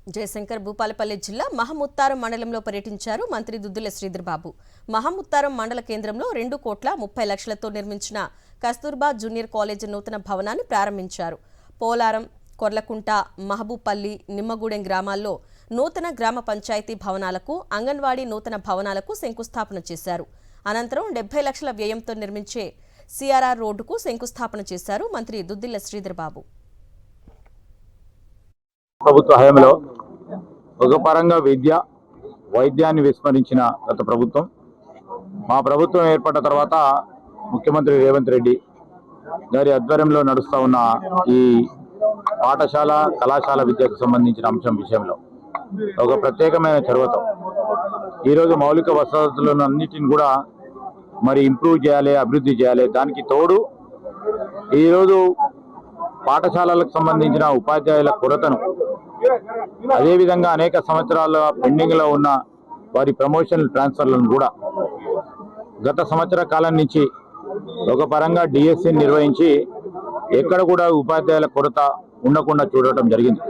జయశంకర్ భూపాలపల్లి జిల్లా మహముత్తారం మండలంలో పర్యటించారు మంత్రి దుద్దిల శ్రీధర్ బాబు. మహముత్తారం మండల కేంద్రంలో 2,30,00,000తో నిర్మించిన కస్తూర్బా జూనియర్ కాలేజీ నూతన భవనాన్ని ప్రారంభించారు. పోలారం, కొర్లకుంట, మహబూపల్లి, నిమ్మగూడెం గ్రామాల్లో నూతన గ్రామ పంచాయతీ భవనాలకు, అంగన్వాడీ నూతన భవనాలకు శంకుస్థాపన చేశారు. అనంతరం 70 లక్షల వ్యయంతో నిర్మించే సిఆర్ఆర్ రోడ్డుకు శంకుస్థాపన చేశారు మంత్రి దుద్దిల శ్రీధర్ బాబు. ప్రభుత్వ హయాంలో ఒక పరంగా వైద్యాన్ని విస్మరించిన గత ప్రభుత్వం, మా ప్రభుత్వం ఏర్పడ్డ తర్వాత ముఖ్యమంత్రి రేవంత్ రెడ్డి గారి ఆధ్వర్యంలో నడుస్తూ ఉన్న ఈ పాఠశాల కళాశాల విద్యకు సంబంధించిన అంశం విషయంలో ఒక ప్రత్యేకమైన చొరవతో ఈరోజు మౌలిక వసతులను అన్నిటిని కూడా ఇంప్రూవ్ చేయాలి, అభివృద్ధి చేయాలి. దానికి తోడు ఈరోజు పాఠశాలలకు సంబంధించిన ఉపాధ్యాయుల కొరతను, అదేవిధంగా అనేక సంవత్సరాల పెండింగ్లో ఉన్న వారి ప్రమోషన్ ట్రాన్స్ఫర్లను కూడా గత సంవత్సర కాలం నుంచి ఒక పరంగా డిఎస్సిని నిర్వహించి ఎక్కడ కూడా ఉపాధ్యాయుల కొరత ఉండకుండా చూడటం జరిగింది.